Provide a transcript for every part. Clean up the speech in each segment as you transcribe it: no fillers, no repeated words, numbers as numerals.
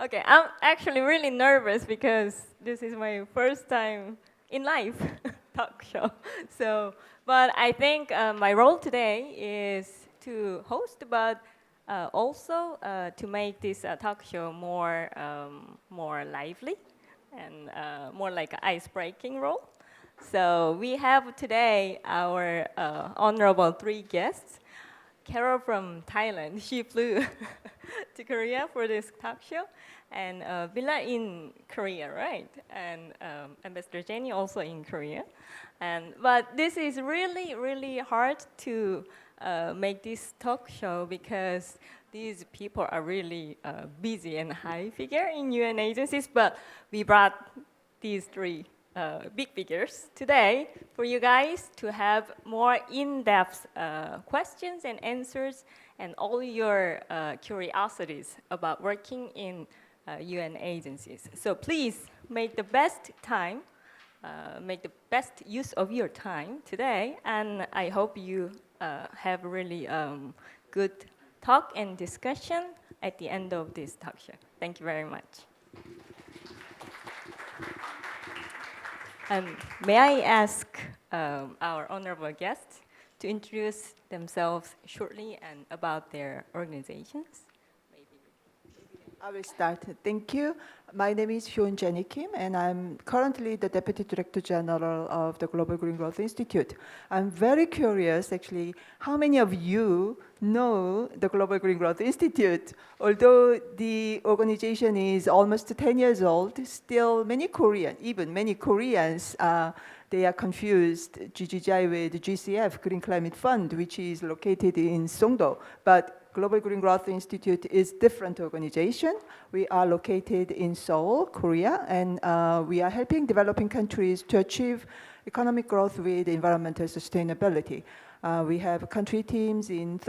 Okay, I'm actually really nervous because this is my first time in life talk show. So, but I think my role today is to host, but also to make this talk show more lively and more like an ice-breaking role. So we have today our honorable three guests. Carol from Thailand, she flew to Korea for this talk show, and Villa in Korea, right? And Ambassador Jenny also in Korea. But this is really, really hard to make this talk show because these people are really busy and high figure in UN agencies, but we brought these three big figures today for you guys to have more in-depth questions and answers and all your curiosities about working in UN agencies. So please make the best time, make the best use of your time today, and I hope you have really good talk and discussion at the end of this talk show. Thank you very much. May I ask our honorable guests to introduce themselves shortly and about their organizations? I will start. Thank you. My name is Hyun Jenny Kim, and I'm currently the Deputy Director General of the Global Green Growth Institute. I'm very curious, actually, how many of you know the Global Green Growth Institute? Although the organization is almost 10 years old, still many Koreans, they are confused GGGI with GCF, Green Climate Fund, which is located in Songdo. But Global Green Growth Institute is different organization. We are located in Seoul, Korea, and we are helping developing countries to achieve economic growth with environmental sustainability. We have country teams in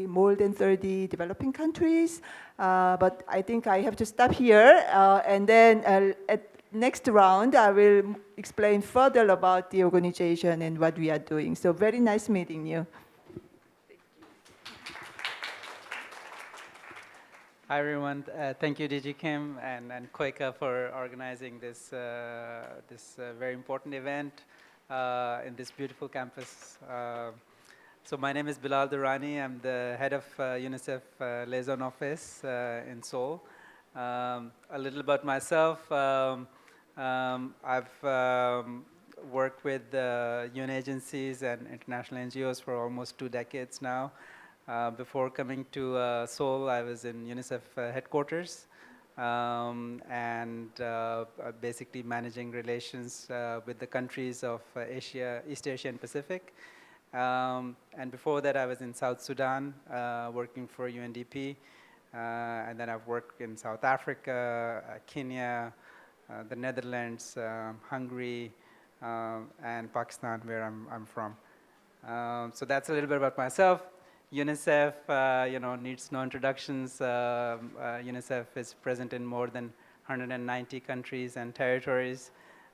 more than 30 developing countries, but I think I have to stop here, and then at next round, I will explain further about the organization and what we are doing. So very nice meeting you. Hi everyone, thank you DG Kim and KOICA for organizing this very important event in this beautiful campus. So my name is Bilal Durrani. I'm the head of UNICEF Liaison Office in Seoul. A little about myself. I've worked with UN agencies and international NGOs for almost 2 decades now. Before coming to Seoul, I was in UNICEF headquarters and basically managing relations with the countries of Asia, East Asia and Pacific. And before that, I was in South Sudan working for UNDP. And then I've worked in South Africa, Kenya, the Netherlands, Hungary, and Pakistan, where I'm from. So that's a little bit about myself. UNICEF, needs no introductions. UNICEF is present in more than 190 countries and territories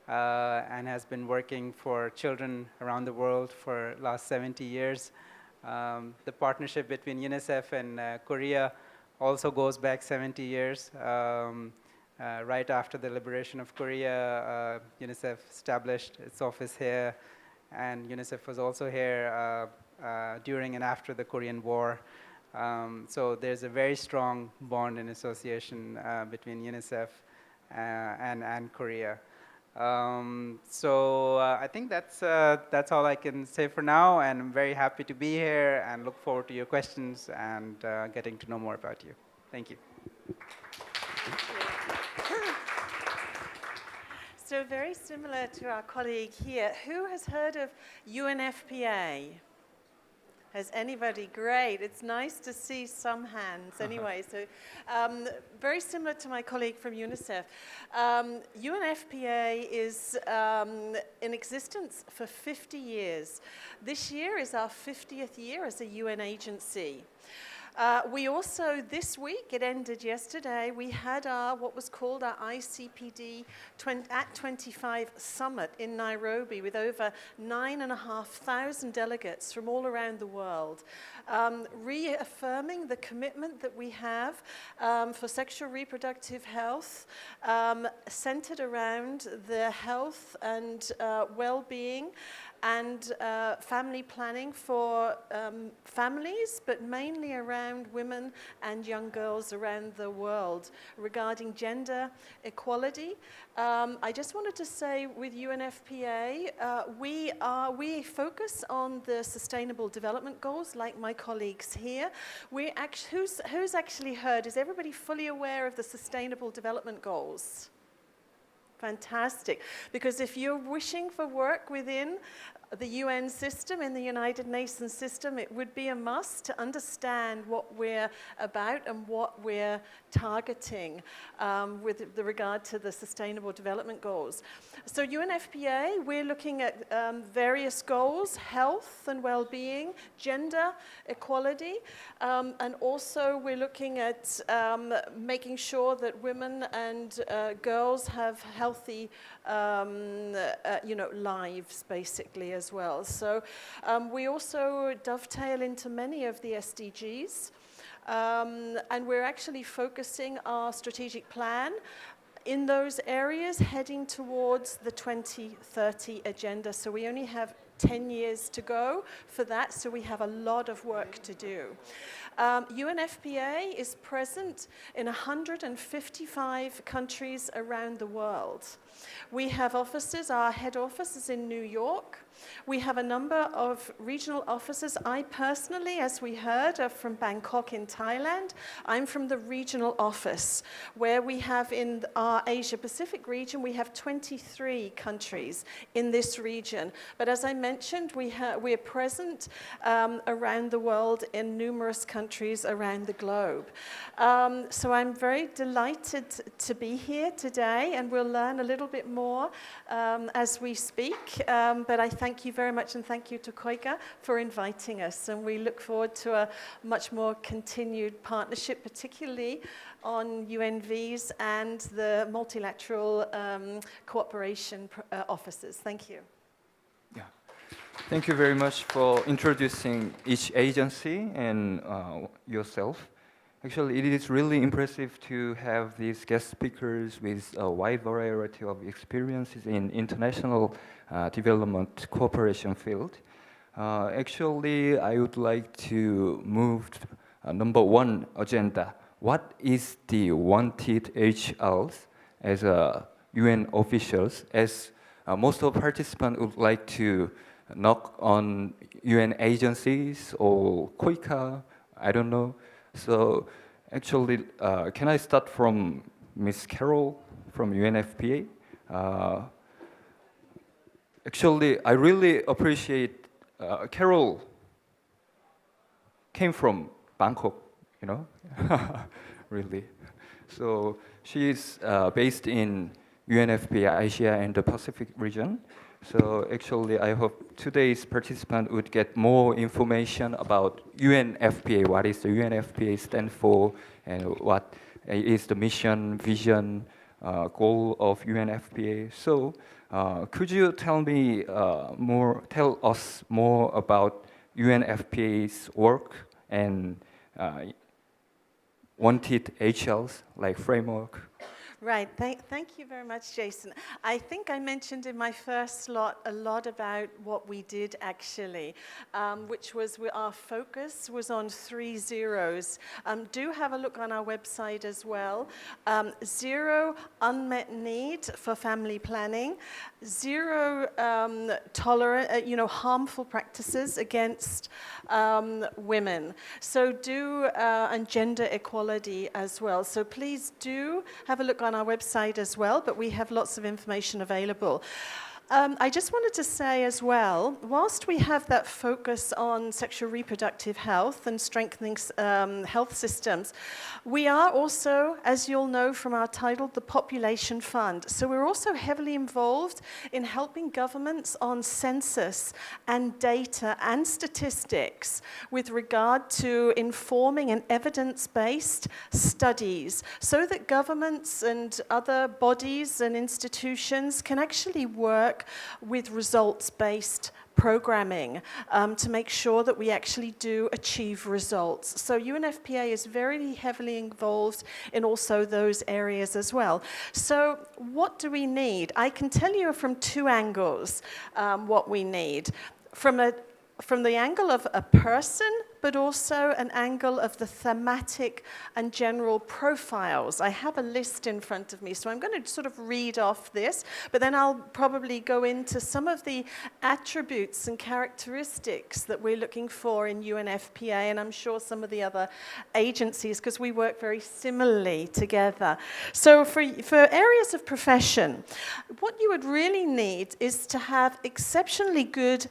and has been working for children around the world for the last 70 years. The partnership between UNICEF and Korea also goes back 70 years. Right after the liberation of Korea, UNICEF established its office here, and UNICEF was also here during and after the Korean War. So there's a very strong bond and association between UNICEF and Korea. So I think that's all I can say for now, and I'm very happy to be here and look forward to your questions and getting to know more about you. Thank you. So very similar to our colleague here, who has heard of UNFPA? Has anybody? Great. It's nice to see some hands anyway. So very similar to my colleague from UNICEF. UNFPA is in existence for 50 years. This year is our 50th year as a UN agency. We also, this week, it ended yesterday, we had what was called our ICPD at 25 summit in Nairobi with over 9,500 delegates from all around the world, reaffirming the commitment that we have for sexual reproductive health, centered around the health and well-being and family planning for families, but mainly around women and young girls around the world regarding gender equality. I just wanted to say with UNFPA, we focus on the Sustainable Development Goals, like my colleagues here. Who's actually heard? Is everybody fully aware of the Sustainable Development Goals? Fantastic. Because if you're wishing for work within the UN system, in the United Nations system, it would be a must to understand what we're about and what we're targeting with regard to the Sustainable Development Goals. So UNFPA, we're looking at various goals: health and well-being, gender equality, and also we're looking at making sure that women and girls have healthy lives, basically, as well. So we also dovetail into many of the SDGs, and we're actually focusing our strategic plan in those areas heading towards the 2030 agenda. So we only have 10 years to go for that, so we have a lot of work to do. UNFPA is present in 155 countries around the world. We have offices, our head office is in New York. We have a number of regional offices. I personally, as we heard, are from Bangkok in Thailand. I'm from the regional office, where we have in our Asia-Pacific region, we have 23 countries in this region. But as I mentioned, we are present around the world in numerous countries around the globe. So I'm very delighted to be here today, and we'll learn a little bit more as we speak. But I thank you very much, and thank you to KOICA for inviting us. And we look forward to a much more continued partnership, particularly on UNVs and the multilateral cooperation offices. Thank you. Yeah. Thank you very much for introducing each agency and yourself. Actually, it is really impressive to have these guest speakers with a wide variety of experiences in international development cooperation field. Actually, I would like to move to number one agenda. What is the wanted HLs as UN officials? As most of participants would like to knock on UN agencies or KOICA, I don't know. So actually, can I start from Ms. Carol from UNFPA? Actually, I really appreciate Carol came from Bangkok, you know, really. So she is based in UNFPA Asia and the Pacific region. So actually, I hope today's participant would get more information about UNFPA, what is the UNFPA stand for, and what is the mission, vision, goal of UNFPA. So could you tell us more about UNFPA's work and wanted HLs, like framework? Right, thank you very much, Jason. I think I mentioned in my first slot a lot about what we did actually, which was our focus was on 3 zeros. Do have a look on our website as well. 0 unmet need for family planning, 0 harmful practices against women. So and gender equality as well. So please do have a look on our website as well, but we have lots of information available. I just wanted to say as well, whilst we have that focus on sexual reproductive health and strengthening health systems, we are also, as you'll know from our title, the Population Fund. So we're also heavily involved in helping governments on census and data and statistics with regard to informing and evidence-based studies so that governments and other bodies and institutions can actually work with results-based programming to make sure that we actually do achieve results. So UNFPA is very heavily involved in also those areas as well. So what do we need? I can tell you from two angles what we need. From the angle of a person, but also an angle of the thematic and general profiles. I have a list in front of me, so I'm going to sort of read off this, but then I'll probably go into some of the attributes and characteristics that we're looking for in UNFPA, and I'm sure some of the other agencies, because we work very similarly together. So for areas of profession, what you would really need is to have exceptionally good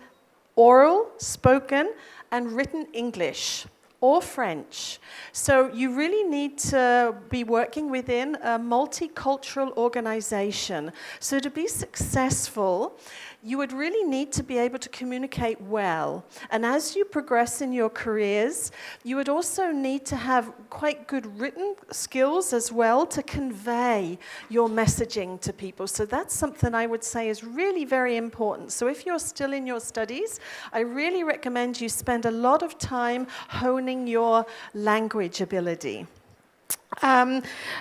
oral, spoken, and written English or French. So you really need to be working within a multicultural organization. So to be successful, you would really need to be able to communicate well. And as you progress in your careers, you would also need to have quite good written skills as well to convey your messaging to people. So that's something I would say is really very important. So if you're still in your studies, I really recommend you spend a lot of time honing your language ability.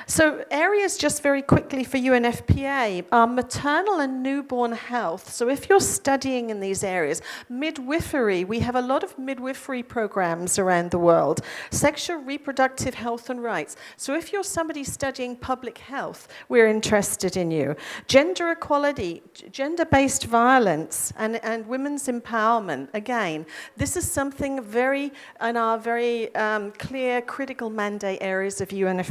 So areas just very quickly for UNFPA are maternal and newborn health. So if you're studying in these areas, midwifery, we have a lot of midwifery programs around the world. Sexual reproductive health and rights. So if you're somebody studying public health, we're interested in you. Gender equality, gender-based violence, and women's empowerment. Again, this is something very in our very clear critical mandate areas of UNFPA.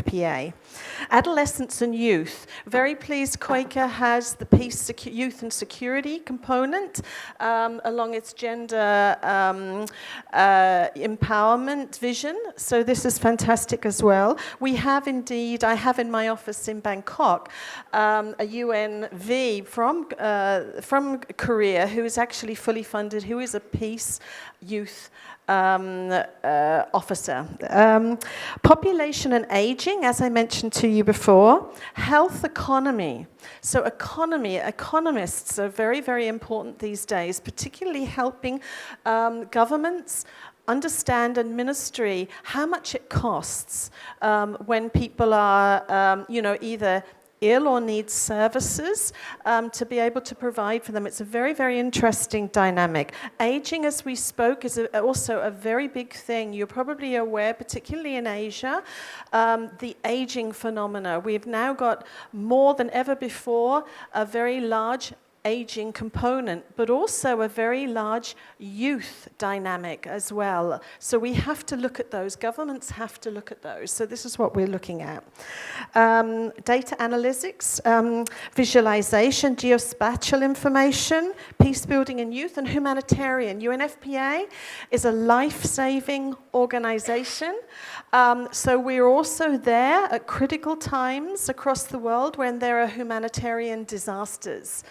Adolescence and youth. Very pleased KOICA has the peace, youth and security component along its gender empowerment vision. So this is fantastic as well. We have indeed, I have in my office in Bangkok, a UNV from Korea who is actually fully funded, who is a peace youth officer. Population and aging, as I mentioned to you before. Health economy. So economists are very, very important these days, particularly helping governments understand and ministry how much it costs when people are, either ill or need services to be able to provide for them. It's a very, very interesting dynamic. Aging, as we spoke, is also a very big thing. You're probably aware, particularly in Asia, the aging phenomena. We've now got more than ever before a very large aging component, but also a very large youth dynamic as well. So we have to look at those. Governments have to look at those. So this is what we're looking at. Data analytics, visualization, geospatial information, peace building in youth, and humanitarian. UNFPA is a life-saving organization. So we're also there at critical times across the world when there are humanitarian disasters.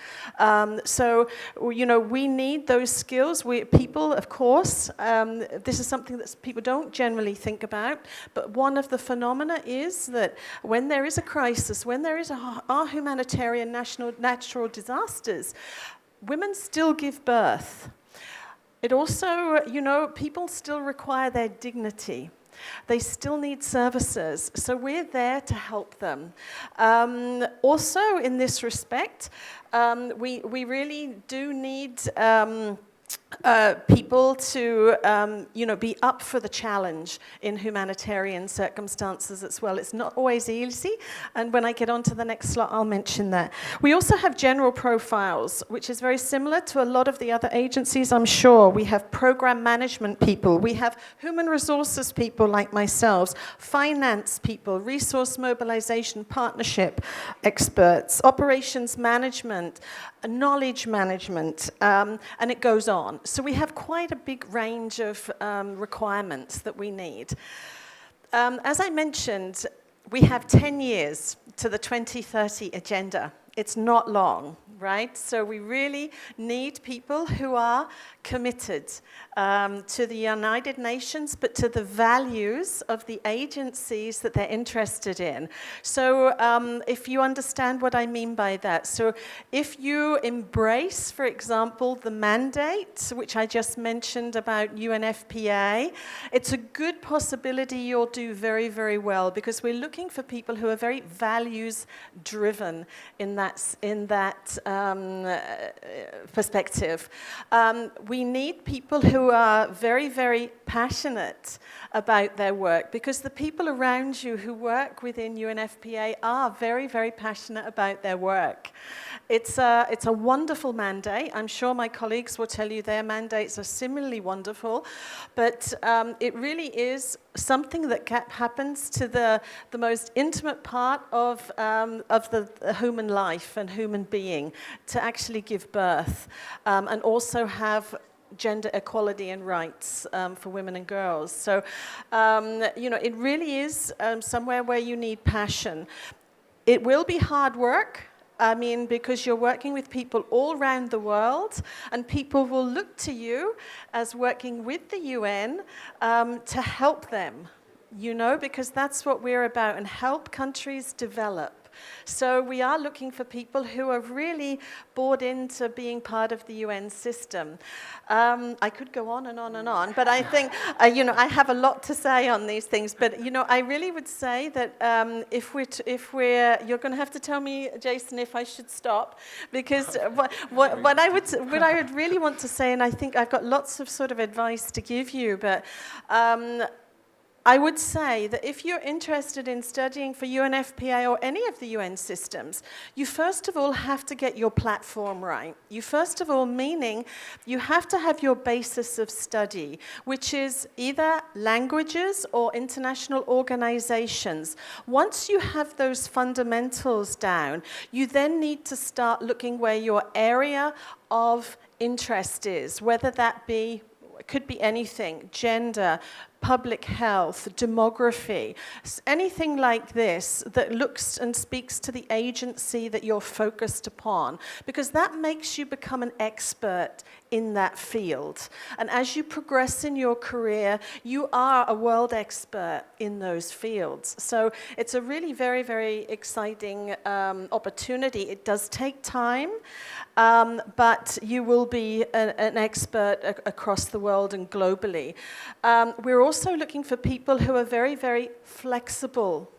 So, we need those skills. People, of course, this is something that people don't generally think about, but one of the phenomena is that when there is a crisis, when there is our humanitarian natural disasters, women still give birth. It also, people still require their dignity. They still need services, so we're there to help them. Also, in this respect, we really do need people to, be up for the challenge in humanitarian circumstances as well. It's not always easy, and when I get on to the next slide, I'll mention that. We also have general profiles, which is very similar to a lot of the other agencies, I'm sure. We have program management people, we have human resources people like myself, finance people, resource mobilization partnership experts, operations management, knowledge management, and it goes on. So we have quite a big range of requirements that we need. As I mentioned, we have 10 years to the 2030 agenda. It's not long, right? So we really need people who are committed to the United Nations, but to the values of the agencies that they're interested in. So if you understand what I mean by that, so if you embrace, for example, the mandate, which I just mentioned about UNFPA, it's a good possibility you'll do very, very well, because we're looking for people who are very values-driven in that perspective. We need people who are very, very passionate about their work, because the people around you who work within UNFPA are very, very passionate about their work. It's a wonderful mandate. I'm sure my colleagues will tell you their mandates are similarly wonderful, but it really is something that happens to the most intimate part of the human life and human being, to actually give birth and also have gender equality and rights for women and girls. So, it really is somewhere where you need passion. It will be hard work. I mean, because you're working with people all around the world, and people will look to you as working with the UN to help them, because that's what we're about, and help countries develop. So we are looking for people who are really bought into being part of the UN system. I could go on and on and on, but I think, I have a lot to say on these things. But, I really would say that you're going to have to tell me, Jason, if I should stop, because what I would really want to say, and I think I've got lots of sort of advice to give you, but I would say that if you're interested in studying for UNFPA or any of the UN systems, you first of all have to get your platform right. You first of all, meaning you have to have your basis of study, which is either languages or international organizations. Once you have those fundamentals down, you then need to start looking where your area of interest is, whether that be, it could be anything, gender, public health, demography, anything like this that looks and speaks to the agency that you're focused upon, because that makes you become an expert in that field. And as you progress in your career, you are a world expert in those fields. So it's a really very, very exciting opportunity. It does take time, but you will be an expert across the world and globally. We're also looking for people who are very, very flexible,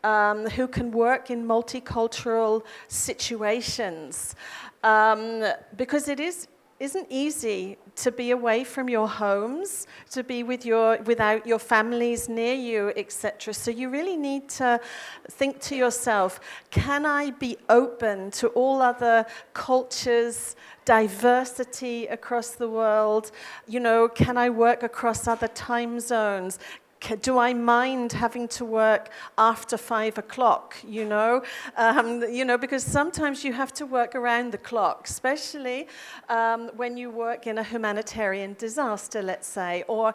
who can work in multicultural situations, because it isn't easy to be away from your homes, to be without your families near you, etc. So you really need to think to yourself, can I be open to all other cultures, diversity across the world? Can I work across other time zones? Do I mind having to work after 5 o'clock, because sometimes you have to work around the clock, especially when you work in a humanitarian disaster, let's say, or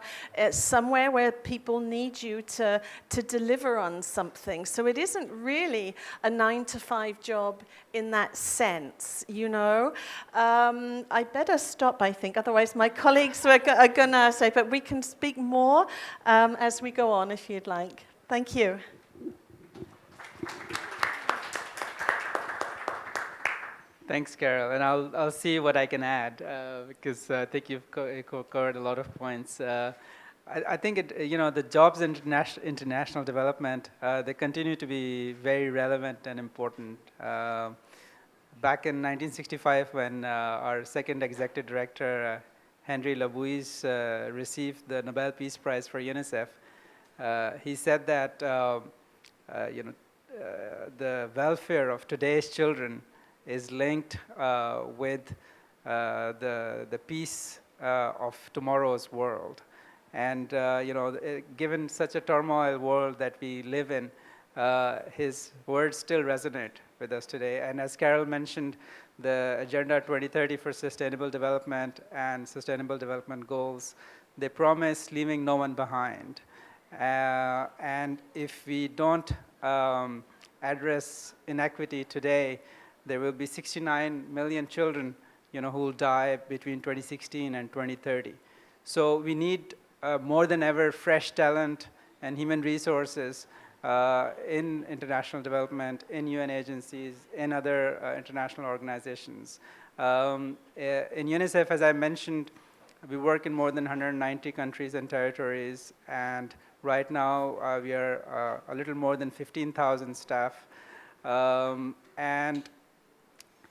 somewhere where people need you to deliver on something. So it isn't really a 9-to-5 job in that sense, I better stop, I think, otherwise my colleagues are going to say, but we can speak more as we go on, if you'd like. Thank you. Thanks, Carol. And I'll see what I can add, because I think you've covered a lot of points. I think the jobs in international development, they continue to be very relevant and important. Back in 1965, when our second executive director, Henry Labouisse received the Nobel Peace Prize for UNICEF, he said that the welfare of today's children is linked with the peace of tomorrow's world. And given such a turmoil world that we live in, his words still resonate with us today. And as Carol mentioned, the Agenda 2030 for Sustainable Development and Sustainable Development Goals, they promise leaving no one behind. And if we don't address inequity today, there will be 69 million children who will die between 2016 and 2030. So we need more than ever fresh talent and human resources in international development, in UN agencies, in other international organizations. In UNICEF, as I mentioned, we work in more than 190 countries and territories, and right now we are a little more than 15,000 staff. And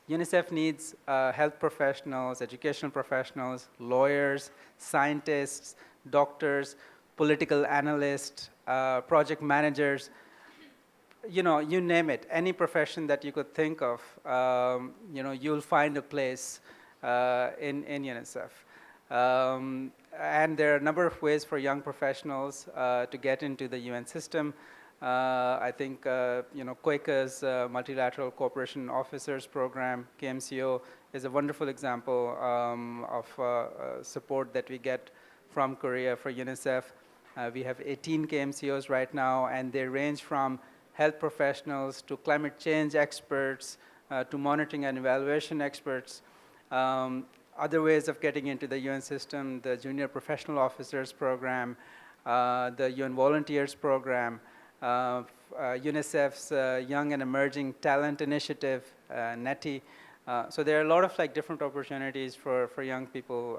UNICEF needs health professionals, educational professionals, lawyers, scientists, doctors, political analysts, project managers, you name it, any profession that you could think of, you'll find a place in UNICEF. And there are a number of ways for young professionals to get into the UN system. I think KOICA's Multilateral Cooperation Officers Program, KMCO, is a wonderful example of support that we get from Korea for UNICEF. We have 18 KMCOs right now, and they range from health professionals to climate change experts to monitoring and evaluation experts. Other ways of getting into the UN system, the Junior Professional Officers Program, the UN Volunteers Program, UNICEF's Young and Emerging Talent Initiative, NETI. So there are a lot of different opportunities for young people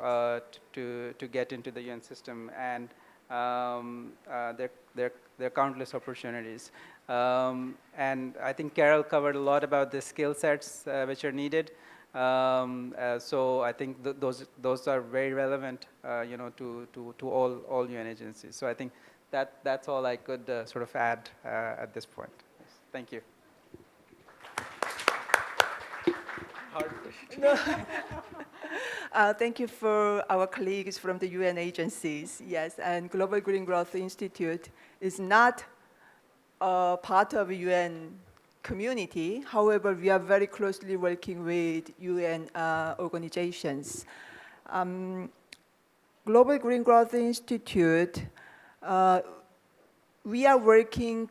to get into the UN system, and there are countless opportunities. And I think Carol covered a lot about the skill sets which are needed. So I think those are very relevant, to all UN agencies. So I think that's all I could sort of add at this point. Yes. Thank you. Thank you for our colleagues from the UN agencies. Yes, and Global Green Growth Institute is not part of UN community. However, we are very closely working with UN organizations. Global Green Growth Institute, we are working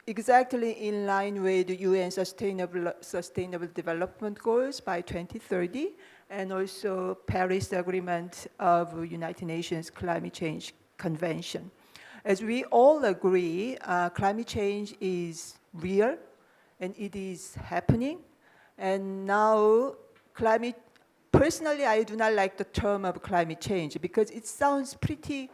exactly in line with the UN Sustainable Development Goals by 2030, and also Paris Agreement of United Nations Climate Change Convention. As we all agree, climate change is real, and it is happening. And now, personally, I do not like the term of climate change because it sounds pretty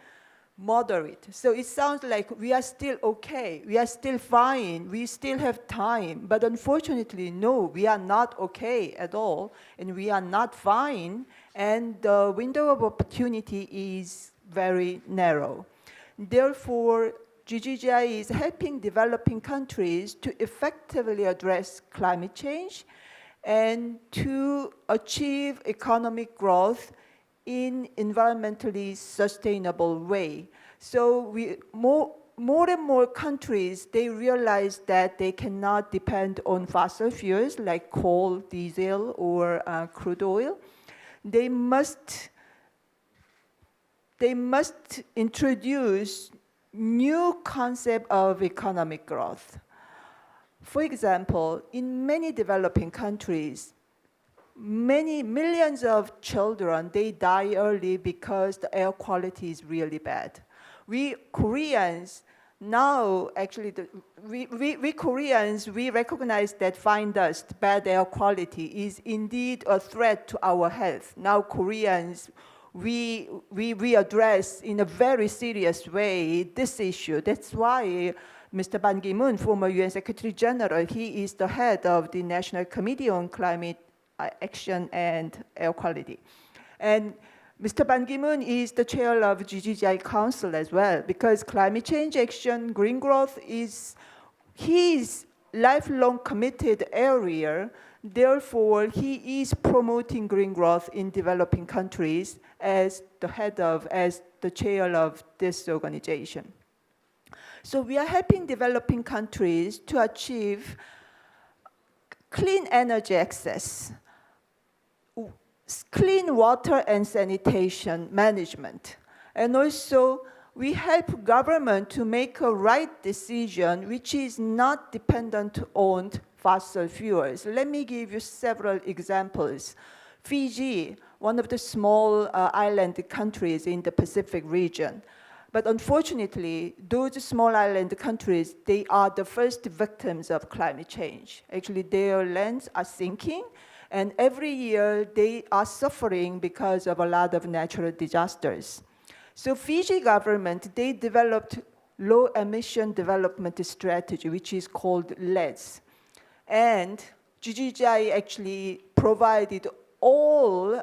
moderate. So it sounds like we are still okay, we are still fine, we still have time. But unfortunately, no, we are not okay at all, and we are not fine, and the window of opportunity is very narrow. Therefore, GGGI is helping developing countries to effectively address climate change and to achieve economic growth in environmentally sustainable way. So more and more countries, they realize that they cannot depend on fossil fuels like coal, diesel, or crude oil. They must introduce new concept of economic growth. For example, in many developing countries, many millions of children, they die early because the air quality is really bad. We Koreans now, actually, we Koreans, we recognize that fine dust, bad air quality is indeed a threat to our health. Now Koreans, we address in a very serious way this issue. That's why Mr. Ban Ki-moon, former UN Secretary General, he is the head of the National Committee on Climate Action and Air Quality. And Mr. Ban Ki-moon is the chair of GGGI Council as well, because climate change action, green growth is his lifelong committed area. Therefore, he is promoting green growth in developing countries as the chair of this organization. So we are helping developing countries to achieve clean energy access, clean water and sanitation management. And also, we help government to make a right decision which is not dependent on fossil fuels. Let me give you several examples. Fiji, one of the small island countries in the Pacific region. But unfortunately, those small island countries, they are the first victims of climate change. Actually, their lands are sinking, and every year they are suffering because of a lot of natural disasters. So Fiji government, they developed low emission development strategy, which is called LEDS. And GGGI actually provided all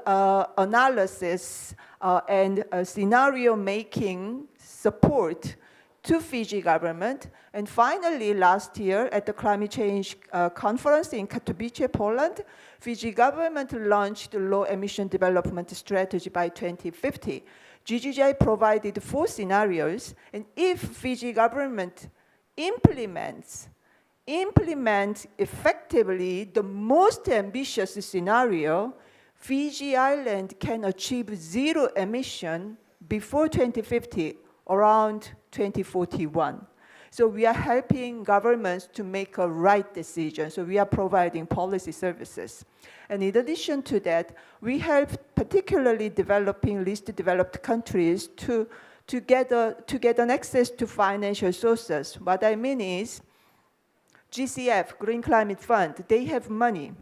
analysis and scenario making support to Fiji government. And finally, last year at the climate change conference in Katowice, Poland, Fiji government launched the low emission development strategy by 2050. GGGI provided 4 scenarios, and if Fiji government implements effectively the most ambitious scenario, Fiji Island can achieve 0 emission before 2050, around 2041. So we are helping governments to make a right decision. So we are providing policy services. And in addition to that, we help particularly developing, least developed countries to get an access to financial sources. What I mean is, GCF, Green Climate Fund, they have money.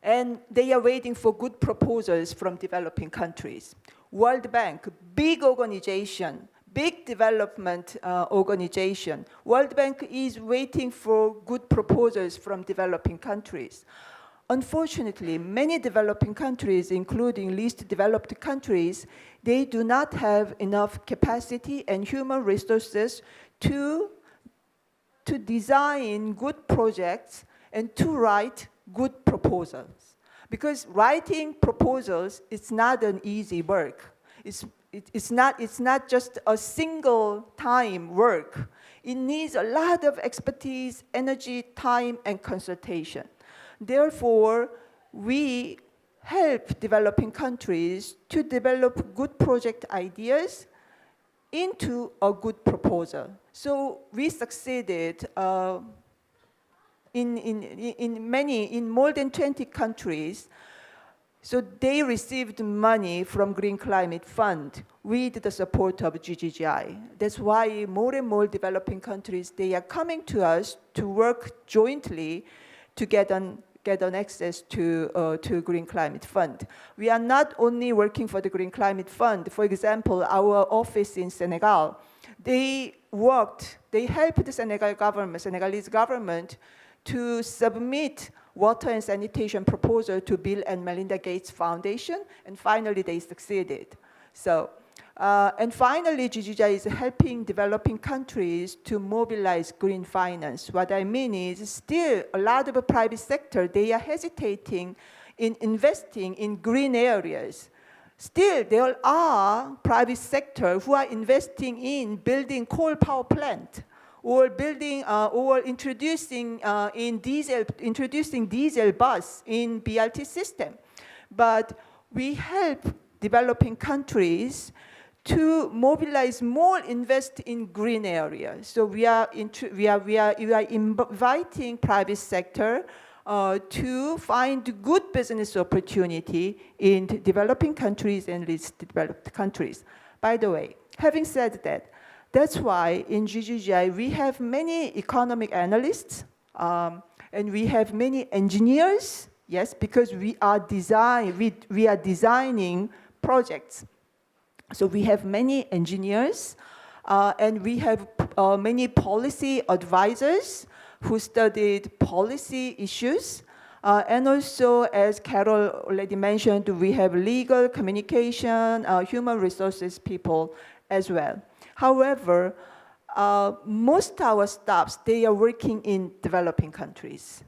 And they are waiting for good proposals from developing countries. World Bank, big organization, big development organization. World Bank is waiting for good proposals from developing countries. Unfortunately, many developing countries, including least developed countries, they do not have enough capacity and human resources to design good projects and to write good proposals. Because writing proposals is not an easy work. It's not just a single time work. It needs a lot of expertise, energy, time, and consultation. Therefore, we help developing countries to develop good project ideas into a good proposal. So we succeeded in more than 20 countries. So they received money from Green Climate Fund with the support of GGGI. That's why more and more developing countries, they are coming to us to work jointly to get an access to Green Climate Fund. We are not only working for the Green Climate Fund. For example, our office in Senegal, they helped the Senegalese government to submit water and sanitation proposal to Bill and Melinda Gates Foundation, and finally they succeeded. So, and finally, GGGI is helping developing countries to mobilize green finance. What I mean is still a lot of the private sector, they are hesitating in investing in green areas. Still, there are private sector who are investing in building coal power plant, or building or introducing diesel bus in BRT system. But we help developing countries to mobilize more, invest in green areas. So we are inviting private sector to find good business opportunity in developing countries and least developed countries. By the way, having said that, that's why in GGGI we have many economic analysts and we have many engineers, yes, because we are designing projects. So we have many engineers and we have many policy advisors who studied policy issues. And also, as Carol already mentioned, we have legal, communication, human resources people as well. However, most our staffs, they are working in developing countries.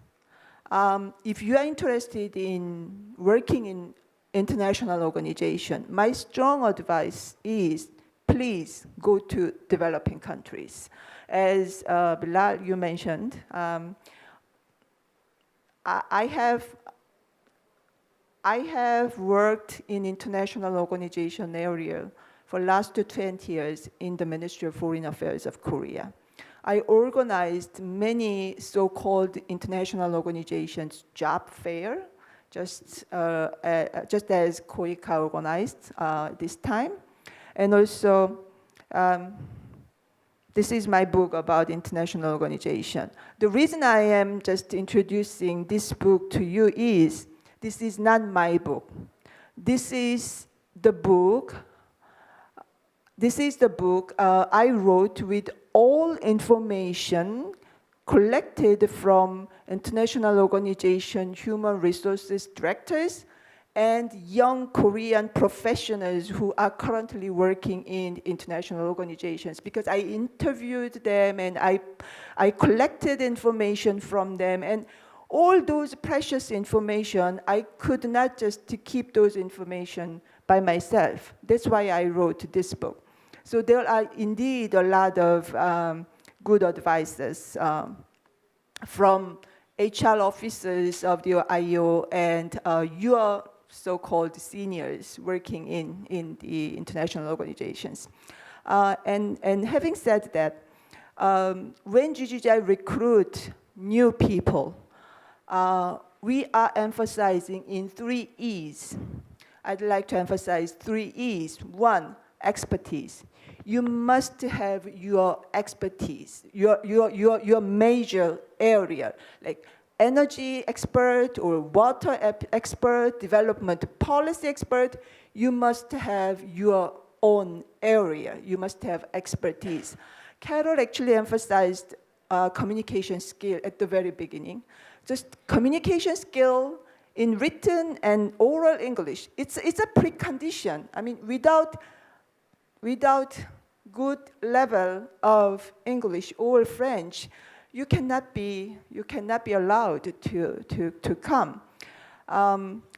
If you are interested in working in international organization, my strong advice is please go to developing countries. As Bilal, you mentioned, I have worked in international organization area for last 20 years in the Ministry of Foreign Affairs of Korea. I organized many so-called international organizations job fair, just as KOICA organized this time. And also, this is my book about international organization. The reason I am just introducing this book to you is, this is not my book. This is the book I wrote with all information collected from international organization, human resources directors, and young Korean professionals who are currently working in international organizations, because I interviewed them and I collected information from them, and all those precious information, I could not just to keep those information by myself. That's why I wrote this book. So there are indeed a lot of good advices from HR officers of the IO and your so-called seniors working in the international organizations. And having said that, when GGGI recruit new people, we are emphasizing in 3 E's. I'd like to emphasize 3 E's. 1, expertise. You must have your expertise, your major area, like energy expert or water expert, development policy expert. You must have your own area. You must have expertise. Carol actually emphasized communication skill at the very beginning. Just communication skill in written and oral English. It's a precondition. I mean, without good level of English or French, you cannot be allowed to come.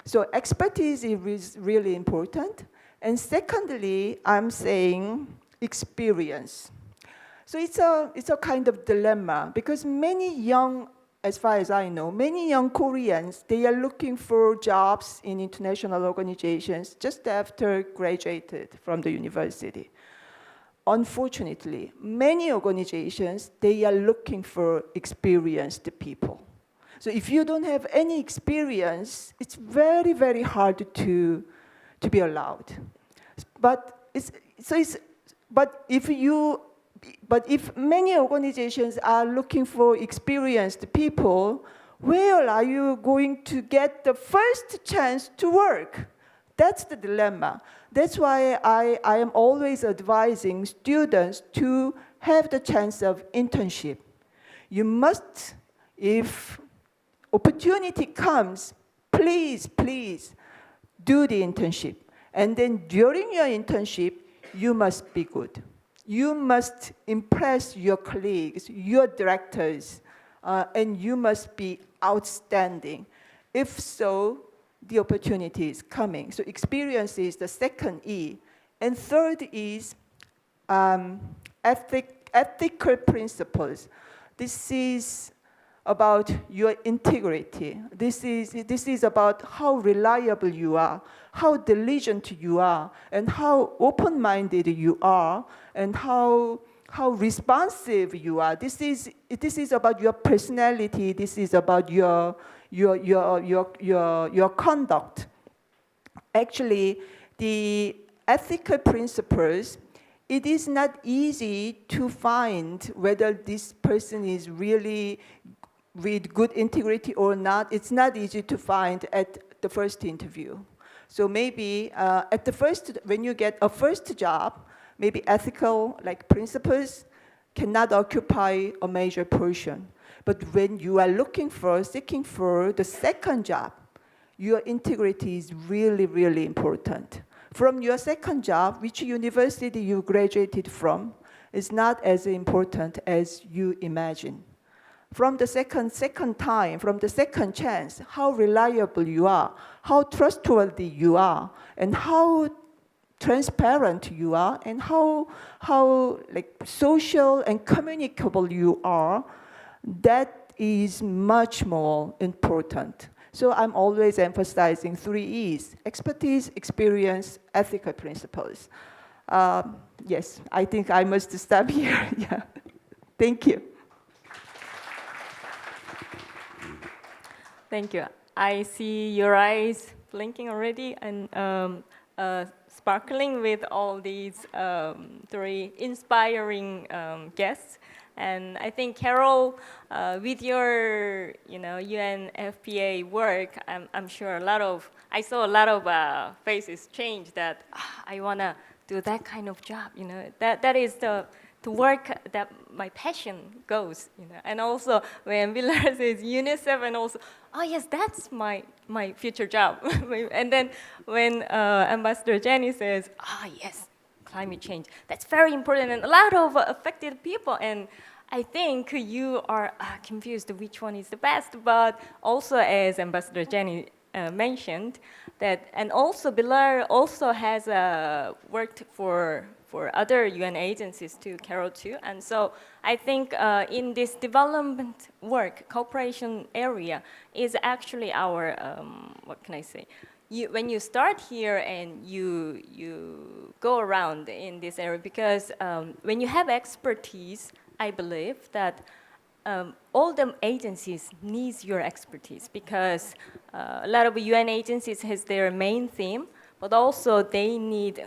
So expertise is really important. And secondly, I'm saying experience. So it's a kind of dilemma, because many young, as far as I know, many young Koreans, they are looking for jobs in international organizations just after graduated from the university. Unfortunately, many organizations, they are looking for experienced people. So if you don't have any experience, it's very, very hard to be allowed. But if many organizations are looking for experienced people, where are you going to get the first chance to work? That's the dilemma. That's why I am always advising students to have the chance of internship. You must, if opportunity comes, please do the internship. And then during your internship, you must be good. You must impress your colleagues, your directors, and you must be outstanding. If so, the opportunity is coming. So experience is the second E. And third is ethical principles. This is about your integrity. This is about how reliable you are, how diligent you are, and how open-minded you are, and how responsive you are. This is about your personality. This is about your conduct. Actually, the ethical principles, it is not easy to find whether this person is really with good integrity or not. It's not easy to find at the first interview. So maybe at the first, when you get a first job, maybe ethical principles cannot occupy a major portion. But when you are seeking for the second job, your integrity is really, really important. From your second job, which university you graduated from, is not as important as you imagine. From the second time, from the second chance, how reliable you are, how trustworthy you are, and how transparent you are, and how like social and communicable you are, that is much more important. So I'm always emphasizing 3 E's: expertise, experience, ethical principles. Yes, I think I must stop here. Yeah. Thank you. Thank you. I see your eyes blinking already and sparkling with all these 3 inspiring guests. And I think Carol, with your UNFPA work, I'm sure I saw a lot of faces change that I wanna do that kind of job. That is the work that my passion goes. And also when Villar says UNICEF, and also, oh yes, that's my future job. And then when Ambassador Jenny says, yes, climate change, that's very important, and a lot of affected people. And I think you are confused which one is the best, but also as Ambassador Jenny mentioned, that, and also Villar also has worked for other UN agencies too, Carol too. And so I think in this development work, cooperation area is actually our, what can I say? When you start here and you go around in this area, because when you have expertise, I believe that all the agencies need your expertise, because a lot of UN agencies has their main theme, but also they need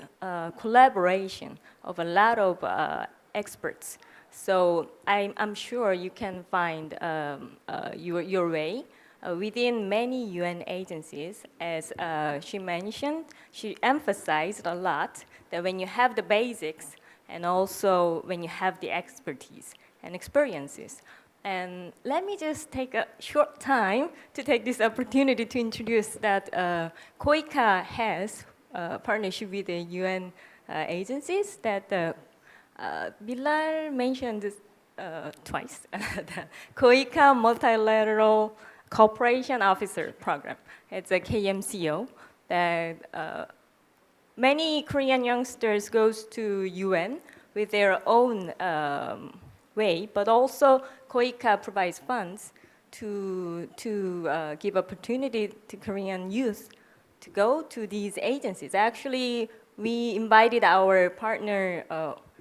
collaboration of a lot of experts. So I'm sure you can find your way within many UN agencies. As she mentioned, she emphasized a lot that when you have the basics, and also when you have the expertise and experiences. And let me just take a short time to take this opportunity to introduce that KOICA has a partnership with the UN agencies that Villar mentioned this, twice, the KOICA Multilateral Cooperation Officer Program. It's a KMCO that many Korean youngsters goes to UN with their own way, but also KOICA provides funds to give opportunity to Korean youth to go to these agencies. Actually, we invited our partner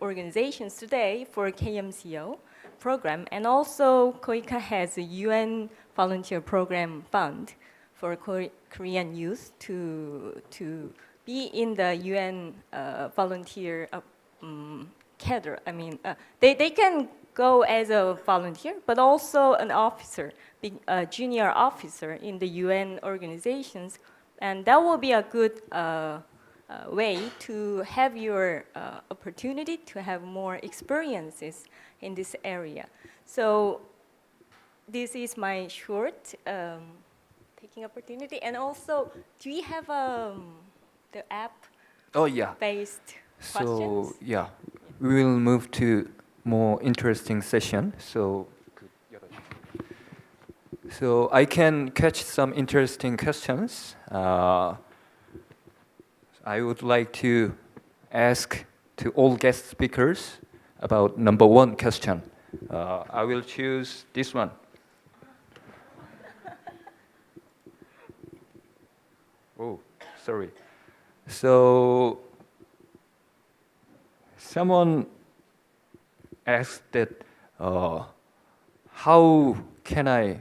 organizations today for KMCO program, and also KOICA has a UN volunteer program fund for Korean youth to be in the UN volunteer cadre. I mean, they can go as a volunteer, but also an officer, a junior officer in the UN organizations. And that will be a good way to have your opportunity to have more experiences in this area. So this is my short taking opportunity. And also, do we have the app? Oh yeah. Based So questions? yeah, we will move to more interesting session. So I can catch some interesting questions. I would like to ask to all guest speakers about number 1 question. I will choose this one. Oh, sorry. So someone asked that how can I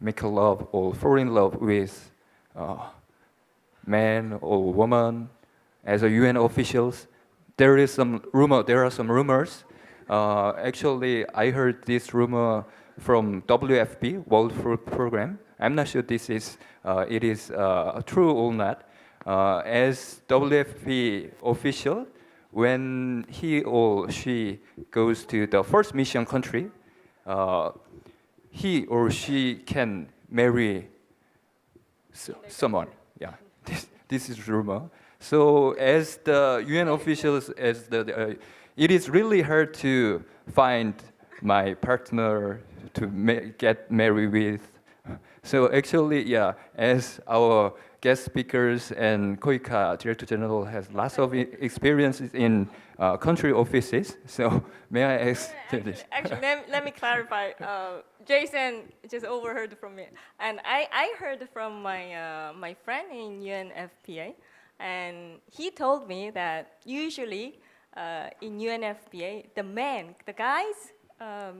make a love or fall in love with man or woman as a UN officials? There are some rumors. Actually, I heard this rumor from WFP, World Food Program. I'm not sure this is it is true or not. As WFP official, when he or she goes to the first mission country, he or she can marry someone. Yeah, this is rumor. So as the UN officials, it is really hard to find my partner to get married with. So actually, yeah, as our guest speakers and KOICA Director General has lots of experiences in country offices. So may I ask this? Actually, let me clarify. Jason just overheard from me, and I heard from my friend in UNFPA, and he told me that usually in UNFPA, the guys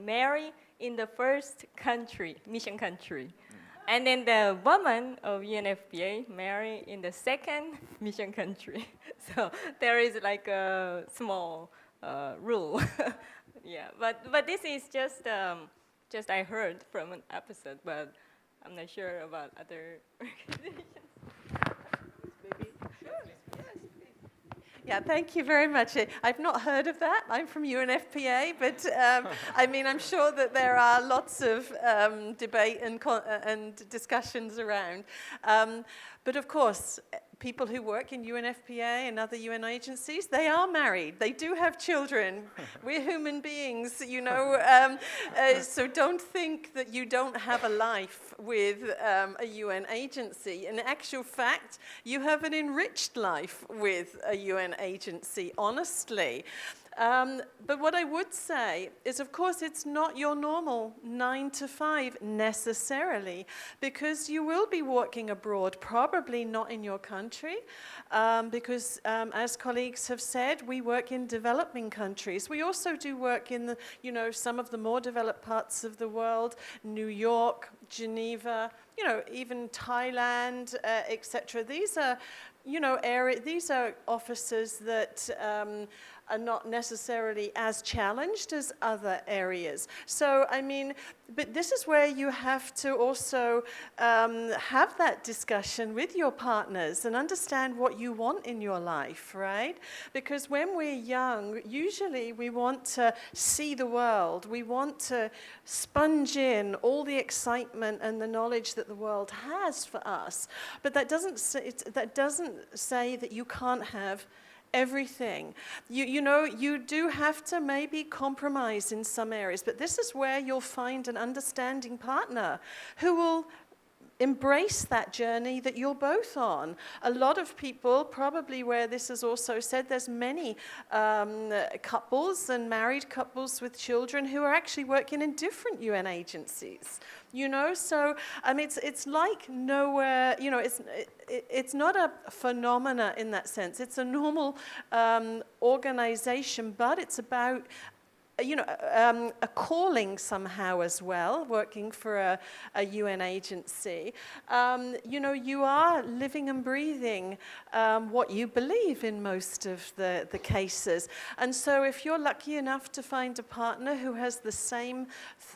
marry in the first country, mission country. And then the woman of UNFPA marry in the second mission country. So there is like a small rule. Yeah, but this is just I heard from an episode, but I'm not sure about other organizations. Yeah, thank you very much. I've not heard of that. I'm from UNFPA, but I mean, I'm sure that there are lots of debate and discussions around. But of course, people who work in UNFPA and other UN agencies, they are married. They do have children. We're human beings, you know. So don't think that you don't have a life with a UN agency. In actual fact, you have an enriched life with a UN agency, honestly. But what I would say is, of course, it's not your normal 9 to 5 necessarily, because you will be working abroad, probably not in your country, because as colleagues have said, we work in developing countries. We also do work in the, you know, some of the more developed parts of the world, New York, Geneva, you know, even Thailand, etc. These are, you know, these are offices that are not necessarily as challenged as other areas. So, I mean, but this is where you have to also have that discussion with your partners and understand what you want in your life, right? Because when we're young, usually we want to see the world. We want to sponge in all the excitement and the knowledge that the world has for us. But that doesn't say that you can't have everything. You know, you do have to maybe compromise in some areas, but this is where you'll find an understanding partner who will embrace that journey that you're both on. A lot of people, probably where this is also said, there's many couples and married couples with children who are actually working in different UN agencies. You know, so it's like nowhere. You know, it's not a phenomena in that sense. It's a normal organization, but it's about, you know, a calling somehow as well, working for a UN agency. You know, you are living and breathing what you believe in most of the cases. And so if you're lucky enough to find a partner who has the same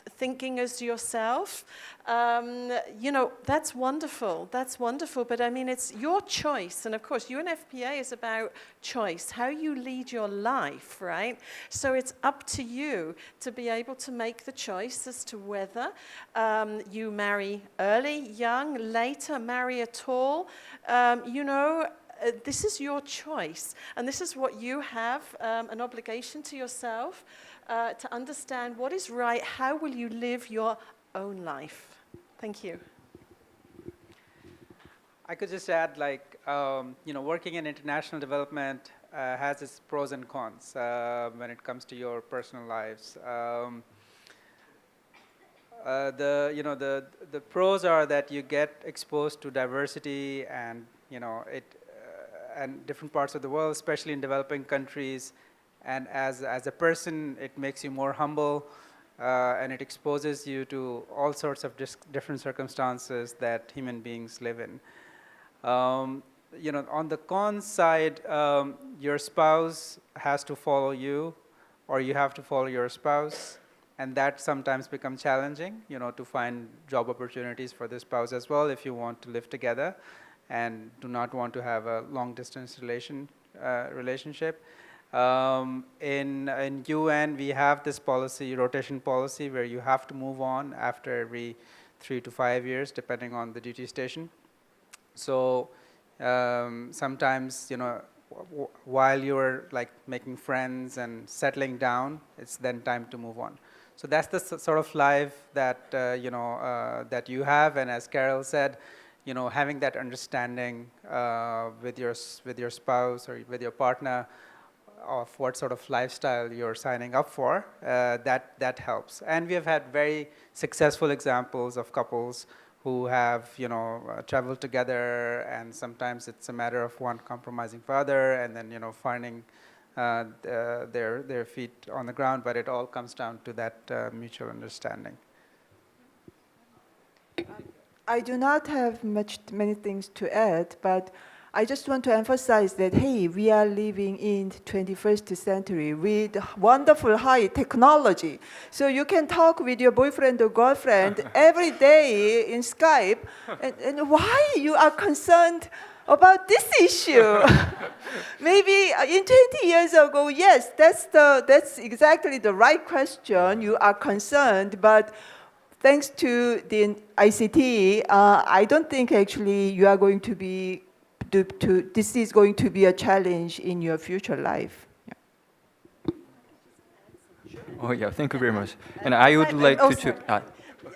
thinking as yourself, you know, that's wonderful. That's wonderful. But I mean, it's your choice. And of course, UNFPA is about choice, how you lead your life, right? So it's up to you to be able to make the choice as to whether you marry early, young, later, marry at all. You know, this is your choice. And this is what you have an obligation to yourself to understand what is right. How will you live your own life? Thank you. I could just add, like, you know, working in international development has its pros and cons when it comes to your personal lives. The pros are that you get exposed to diversity and, you know, and different parts of the world, especially in developing countries. And as a person, it makes you more humble, and it exposes you to all sorts of different circumstances that human beings live in. You know, on the con side, your spouse has to follow you, or you have to follow your spouse, and that sometimes becomes challenging, you know, to find job opportunities for the spouse as well if you want to live together and do not want to have a long-distance relationship. In UN, we have this policy, rotation policy, where you have to move on after every 3 to 5 years, depending on the duty station. So sometimes, you know, while you're like making friends and settling down, it's then time to move on. So that's the sort of life that that you have, and as Carol said, you know, having that understanding with your spouse or with your partner of what sort of lifestyle you're signing up for, that helps. And we have had very successful examples of couples who have, you know, traveled together, and sometimes it's a matter of one compromising for other, and then, you know, finding their feet on the ground, but it all comes down to that mutual understanding. I do not have many things to add, but I just want to emphasize that, hey, we are living in the 21st century with wonderful high technology. So you can talk with your boyfriend or girlfriend every day in Skype, and why you are concerned about this issue? Maybe in 20 years ago, yes, that's exactly the right question. You are concerned, but thanks to the ICT, I don't think actually you are going to be this is going to be a challenge in your future life. Yeah. Oh yeah, thank you very much. And I would like to.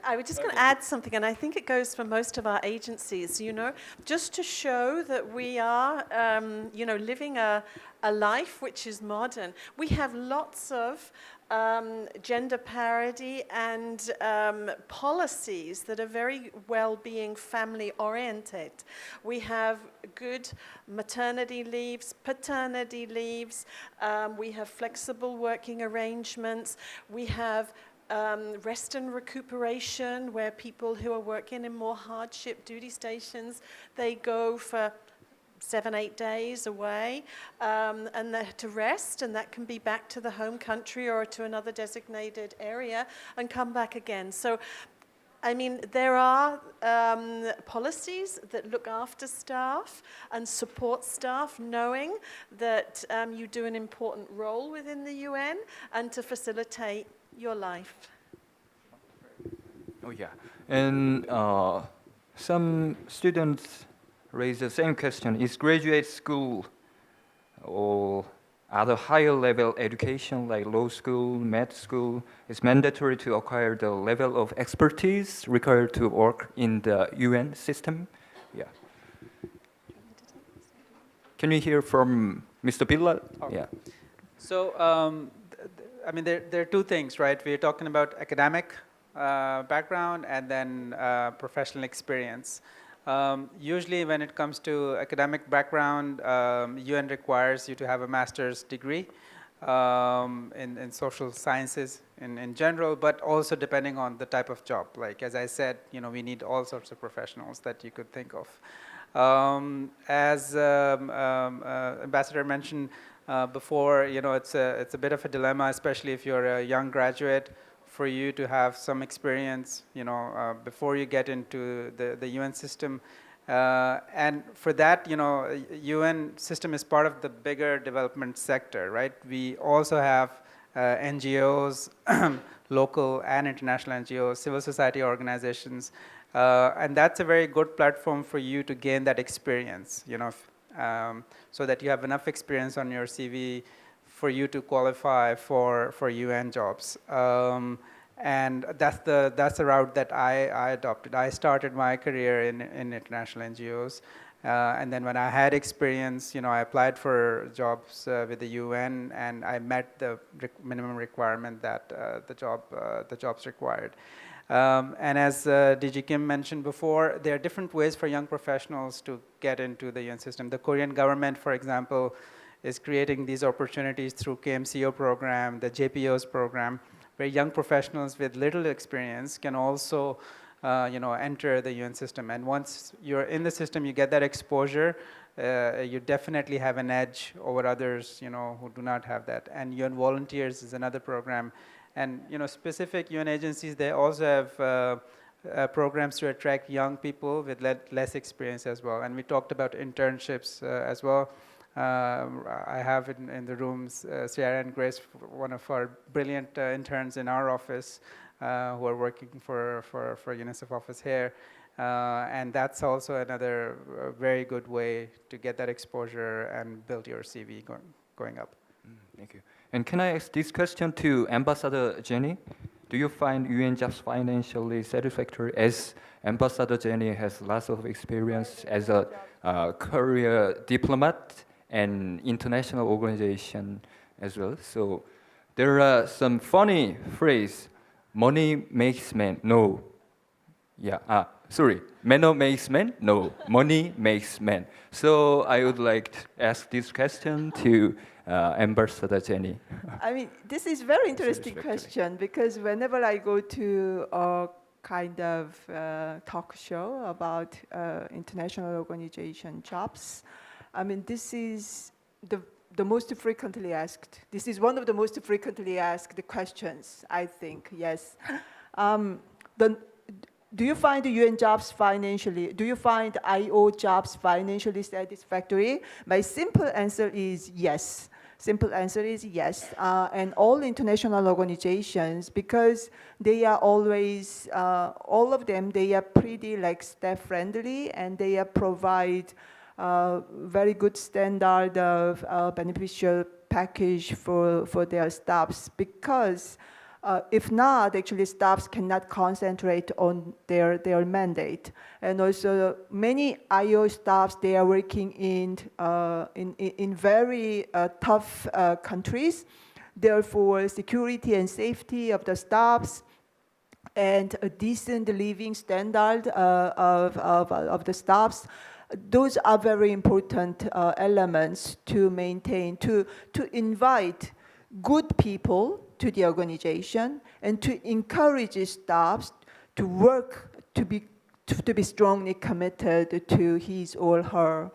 I was just going to add something, and I think it goes for most of our agencies, you know, just to show that we are, you know, living a life which is modern. We have lots of gender parity and policies that are very well-being family-oriented. We have good maternity leaves, paternity leaves, we have flexible working arrangements, we have rest and recuperation, where people who are working in more hardship duty stations, they go for 7-8 days away and to rest, and that can be back to the home country or to another designated area and come back again. So, I mean, there are policies that look after staff and support staff, knowing that you do an important role within the UN and to facilitate your life. Oh yeah, and some students raise the same question: is graduate school or other higher level education like law school, med school is mandatory to acquire the level of expertise required to work in the UN system? Yeah. Can we hear from Mr. Billa? Okay. Yeah. So, I mean, there are two things, right? We're talking about academic background and then professional experience. Usually when it comes to academic background, UN requires you to have a master's degree in social sciences in general, but also depending on the type of job. Like, as I said, you know, we need all sorts of professionals that you could think of. As Ambassador mentioned before, you know, it's a bit of a dilemma, especially if you're a young graduate, for you to have some experience, you know, before you get into the UN system. And for that, you know, UN system is part of the bigger development sector, right? We also have NGOs, local and international NGOs, civil society organizations, and that's a very good platform for you to gain that experience, you know, so that you have enough experience on your CV for you to qualify for UN jobs. And that's the route that I adopted. I started my career in international NGOs. And then when I had experience, you know, I applied for jobs with the UN, and I met the minimum requirement that the jobs required. And as DG Kim mentioned before, there are different ways for young professionals to get into the UN system. The Korean government, for example, is creating these opportunities through KMCO program, the JPO's program, where young professionals with little experience can also you know, enter the UN system. And once you're in the system, you get that exposure, you definitely have an edge over others, you know, who do not have that. And UN Volunteers is another program. And, you know, specific UN agencies, they also have programs to attract young people with less experience as well. And we talked about internships as well. I have in the rooms Sierra and Grace, one of our brilliant interns in our office, who are working for UNICEF office here. And that's also another very good way to get that exposure and build your CV going up. Thank you. And can I ask this question to Ambassador Jenny? Do you find UN jobs financially satisfactory, as Ambassador Jenny has lots of experience as a career diplomat and international organization as well? So there are some funny phrase, money makes man, no. Yeah, sorry, manner makes man, no, money makes man. So I would like to ask this question to Ambassador Jenny. I mean, this is very interesting question, because whenever I go to a kind of talk show about international organization jobs, I mean, this is the most frequently asked. This is one of the most frequently asked questions, I think. Yes. Do you find the UN jobs financially? Do you find IO jobs financially satisfactory? My simple answer is yes. Simple answer is yes. And all international organizations, because they are always, all of them, they are pretty like staff friendly, and they are provide very good standard of beneficial package for their staffs, because if not, actually staffs cannot concentrate on their mandate. And also many IO staffs, they are working in very tough countries. Therefore, security and safety of the staffs and a decent living standard of the staffs, those are very important elements to maintain, to invite good people to the organization and to encourage staffs to work, to be strongly committed to his or her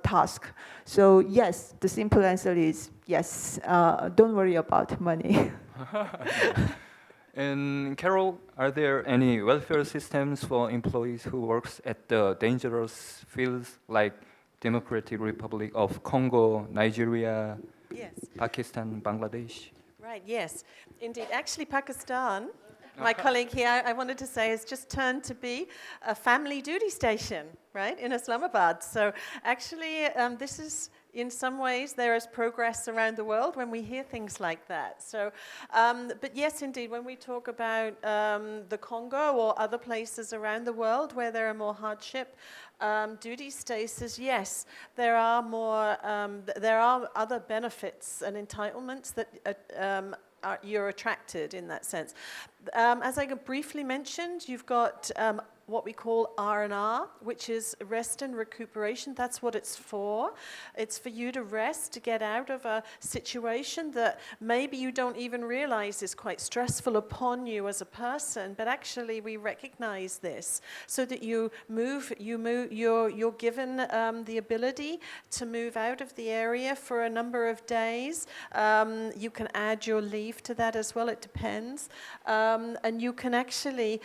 task. So yes, the simple answer is yes. Don't worry about money. And Carol, are there any welfare systems for employees who works at the dangerous fields like Democratic Republic of Congo, Nigeria, Yes. Pakistan, Bangladesh? Right, yes, indeed. Actually, Pakistan, my colleague here, I wanted to say, has just turned to be a family duty station, right, in Islamabad. So actually, this is, in some ways, there is progress around the world when we hear things like that. So, but yes, indeed, when we talk about the Congo or other places around the world where there are more hardship, duty status, yes, there are more. There are other benefits and entitlements that you're attracted in that sense. As I briefly mentioned, you've got what we call R&R, which is rest and recuperation. That's what it's for. It's for you to rest, to get out of a situation that maybe you don't even realize is quite stressful upon you as a person, but actually we recognize this so that you're given the ability to move out of the area for a number of days. You can add your leave to that as well, it depends. And you can actually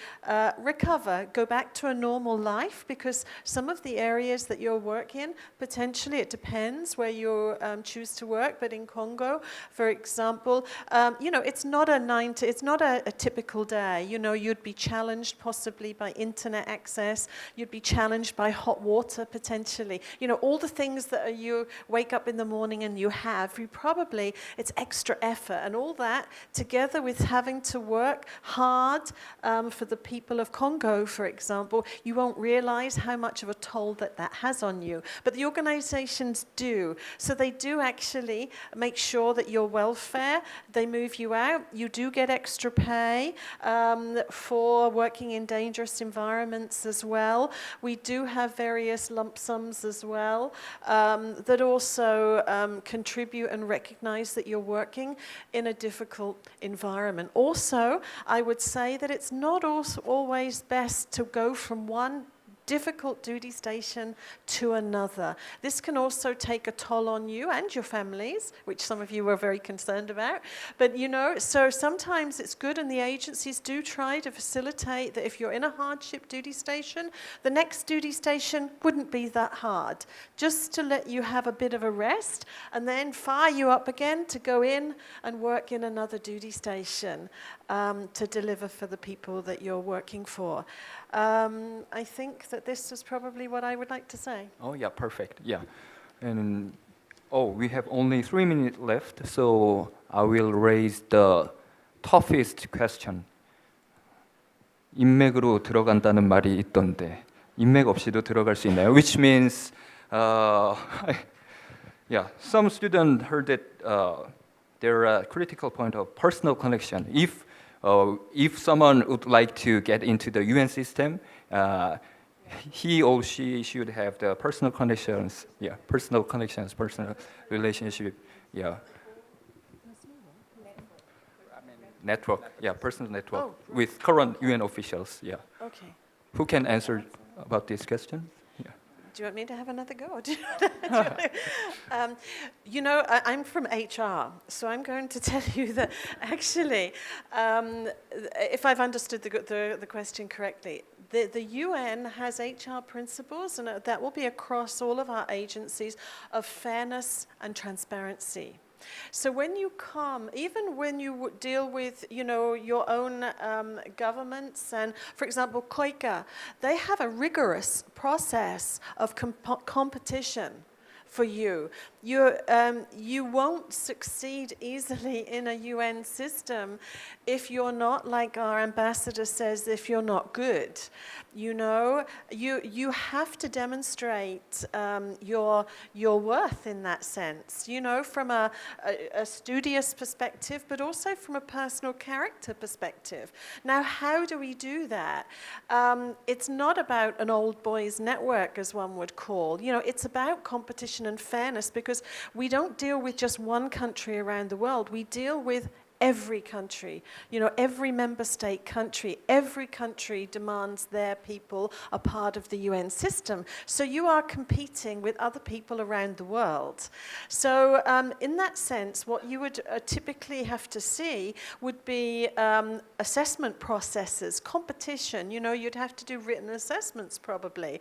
recover, go back to a normal life, because some of the areas that you'll work in, potentially it depends where you choose to work, but in Congo, for example, you know, it's not a typical day. You know, you'd be challenged possibly by internet access, you'd be challenged by hot water potentially. You know, all the things that you wake up in the morning and you probably, it's extra effort, and all that together with having to work hard for the people of Congo, for example, you won't realize how much of a toll that has on you. But the organizations do. So they do actually make sure that your welfare, they move you out. You do get extra pay for working in dangerous environments as well. We do have various lump sums as well that also contribute and recognize that you're working in a difficult environment. Also, I would say that it's not always best to go from one difficult duty station to another. This can also take a toll on you and your families, which some of you were very concerned about. But you know, so sometimes it's good, and the agencies do try to facilitate that if you're in a hardship duty station, the next duty station wouldn't be that hard, just to let you have a bit of a rest and then fire you up again to go in and work in another duty station to deliver for the people that you're working for. I think that this is probably what I would like to say. Oh yeah, perfect. Yeah, and we have only 3 minutes left, so I will raise the toughest question. 인맥으로 들어간다는 말이 있던데 인맥 없이도 들어갈 수 있나요? Which means, yeah, some students heard that there are a critical point of personal connection. If someone would like to get into the UN system, he or she should have the personal connections. Yeah, personal connections, personal relationship. Yeah. Network. Yeah, personal network with current UN officials. Yeah. Okay. Who can answer about this question? Yeah. Do you want me to have another go? Or do you know, I'm from HR, so I'm going to tell you that actually, if I've understood the question correctly, the UN has HR principles, and that will be across all of our agencies, of fairness and transparency. So when you come, even when you deal with, you know, your own governments, and for example, KOICA, they have a rigorous process of competition for you. You won't succeed easily in a UN system if you're not, like our ambassador says, if you're not good. You know, you have to demonstrate your worth in that sense, you know, from a studious perspective, but also from a personal character perspective. Now, how do we do that? It's not about an old boys network, as one would call. You know, it's about competition and fairness, because we don't deal with just one country around the world. We deal with every country, you know, every member state country, every country demands their people are part of the UN system. So you are competing with other people around the world. So in that sense, what you would typically have to see would be assessment processes, competition. You know, you'd have to do written assessments probably.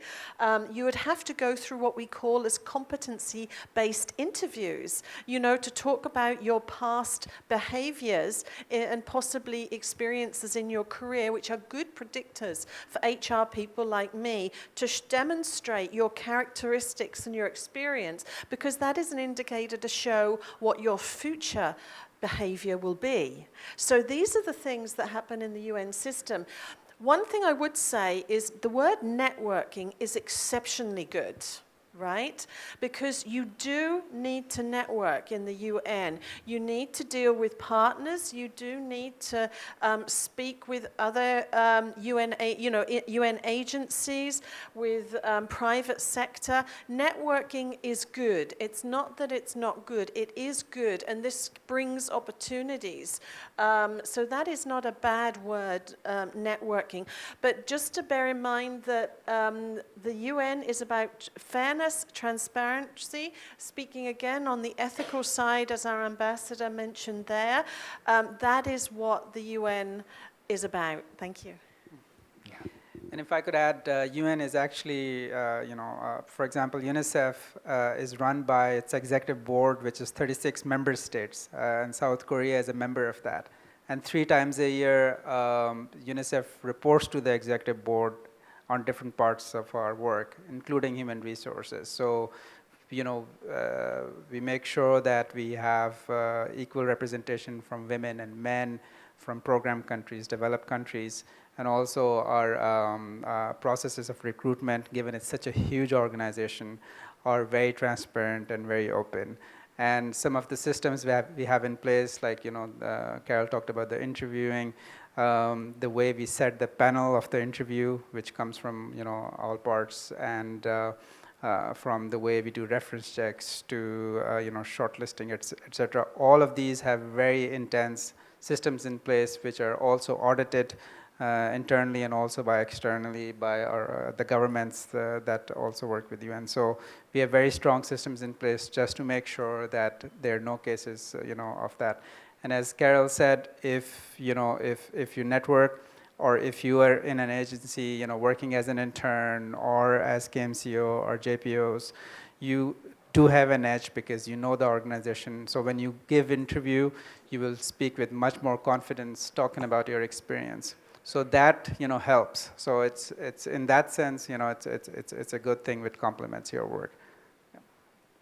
You would have to go through what we call as competency-based interviews, you know, to talk about your past behavior and possibly experiences in your career, which are good predictors for HR people like me to demonstrate your characteristics and your experience, because that is an indicator to show what your future behavior will be. So these are the things that happen in the UN system. One thing I would say is the word networking is exceptionally good. Right? Because you do need to network in the UN. You need to deal with partners. You do need to speak with other UN agencies, with private sector. Networking is good. It's not that it's not good. It is good, and this brings opportunities. So that is not a bad word, networking. But just to bear in mind that the UN is about fairness, transparency, speaking again on the ethical side, as our ambassador mentioned there. That is what the UN is about. Thank you. And if I could add, UN is actually, for example, UNICEF is run by its executive board, which is 36 member states, and South Korea is a member of that. And 3 times a year, UNICEF reports to the executive board on different parts of our work, including human resources. So, you know, we make sure that we have equal representation from women and men, from program countries, developed countries, and also our processes of recruitment, given it's such a huge organization, are very transparent and very open. And some of the systems we have in place, like, you know, Carol talked about the interviewing, the way we set the panel of the interview, which comes from, you know, all parts, and from the way we do reference checks to, you know, shortlisting, etc. All of these have very intense systems in place, which are also audited internally and also by externally by the governments that also work with UN. So we have very strong systems in place just to make sure that there are no cases, of that. And as Carol said, if you network, or if you are in an agency, working as an intern or as KMCO or JPOs, you do have an edge because you know the organization. So when you give interview, you will speak with much more confidence talking about your experience. So that helps. So it's in that sense, it's a good thing which complements your work. Yeah.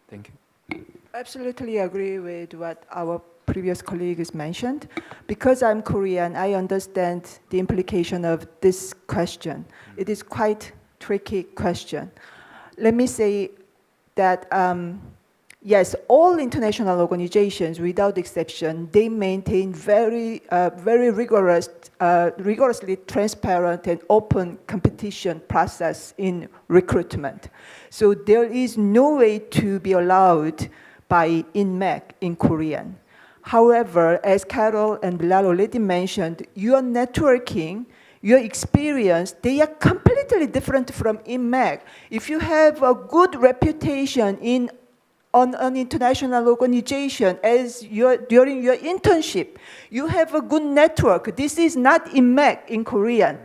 Thank you. Absolutely agree with what our previous colleagues mentioned. Because I'm Korean, I understand the implication of this question. It is quite tricky question. Let me say that yes, all international organizations, without exception, they maintain very rigorously transparent and open competition process in recruitment. So there is no way to be allowed by INMEC in Korean. However, as Carol and Bilal already mentioned, your networking, your experience, they are completely different from INMEC. If you have a good reputation on an international organization during your internship, you have a good network. This is not INMEC in Korean.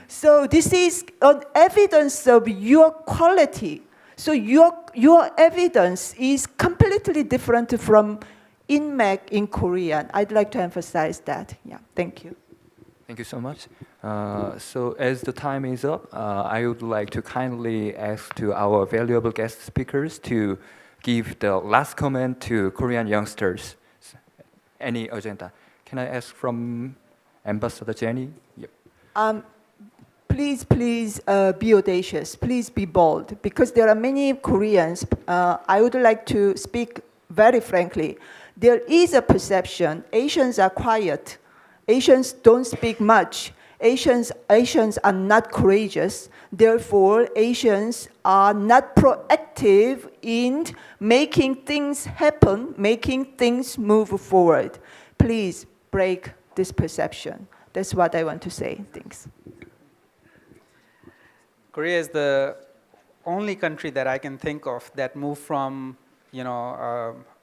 So this is an evidence of your quality. So your evidence is completely different from INMEC in Korean. I'd like to emphasize that. Yeah, thank you. Thank you so much. So as the time is up, I would like to kindly ask to our valuable guest speakers to give the last comment to Korean youngsters. Any agenda? Can I ask from Ambassador Jenny? Yep. Please be audacious. Please be bold. Because there are many Koreans, I would like to speak very frankly. There is a perception Asians are quiet. Asians don't speak much. Asians are not courageous. Therefore, Asians are not proactive in making things happen, making things move forward. Please break this perception. That's what I want to say. Thanks. Korea is the only country that I can think of that moved from,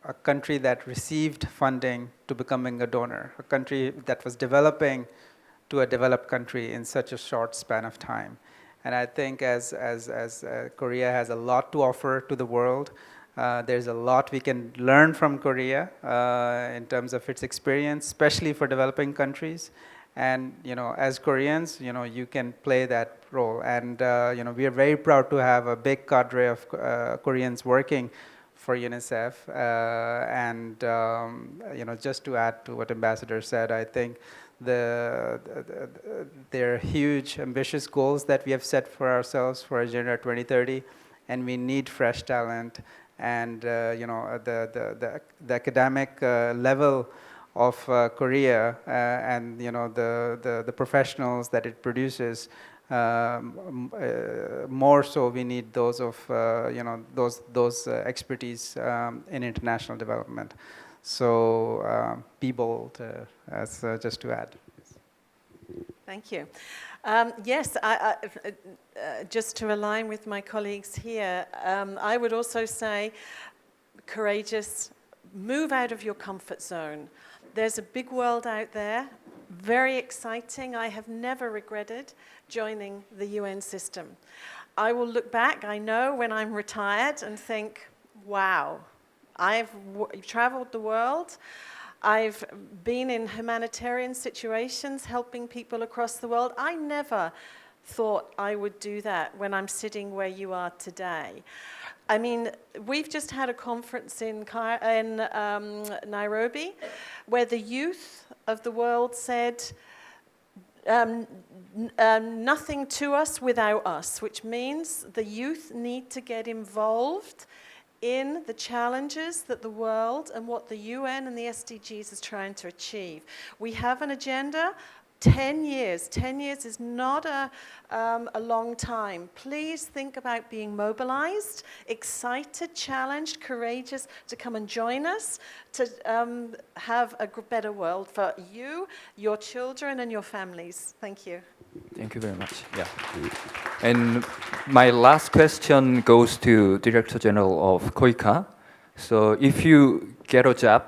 a country that received funding to becoming a donor, a country that was developing to a developed country in such a short span of time. And I think as Korea has a lot to offer to the world, there's a lot we can learn from Korea in terms of its experience, especially for developing countries. And as Koreans, you can play that role. And we are very proud to have a big cadre of Koreans working for UNICEF. And just to add to what Ambassador said, I think there are huge, ambitious goals that we have set for ourselves for Agenda 2030, and we need fresh talent. And the academic level of Korea and the professionals that it produces, more so we need those of those expertise in international development. So be bold, as just to add. Thank you. Yes, just to align with my colleagues here, I would also say courageous, move out of your comfort zone. There's a big world out there, very exciting. I have never regretted joining the UN system. I will look back, I know, when I'm retired and think, wow, I've traveled the world. I've been in humanitarian situations, helping people across the world. I never thought I would do that when I'm sitting where you are today. I mean, we've just had a conference in Nairobi where the youth of the world said, nothing to us without us, which means the youth need to get involved in the challenges that the world and what the UN and the SDGs is trying to achieve. We have an agenda, 10 years. 10 years is not a long time. Please think about being mobilized, excited, challenged, courageous to come and join us to have a better world for you, your children, and your families. Thank you. Thank you very much. Yeah. And my last question goes to Director General of KOICA. So if you get a job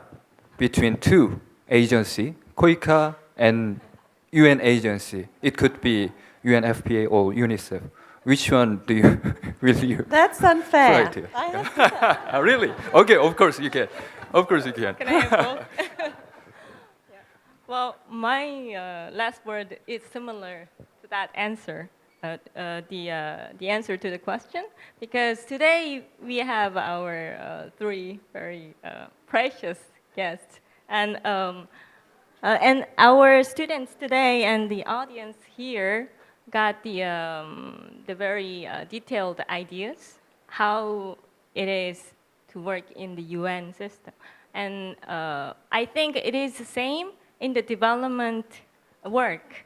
between two agencies, KOICA and UN agency, it could be UNFPA or UNICEF. Which one do you will you? That's unfair. Right here. I have to Really? Okay, of course you can. Of course you can. Can I have both? Yeah. Well, my last word is similar to that answer, the answer to the question, because today we have our three very precious guests, and our students today and the audience here got the very detailed ideas how it is to work in the UN system. And I think it is the same in the development work.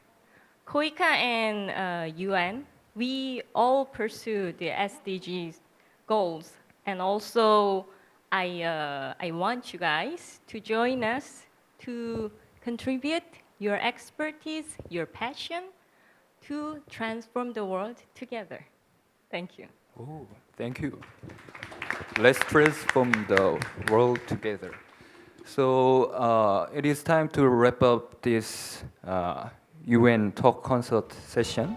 KOICA and UN, we all pursue the SDGs goals. And also, I want you guys to join us to contribute your expertise, your passion to transform the world together. Thank you. Oh, thank you. Let's transform the world together. So it is time to wrap up this UN talk concert session.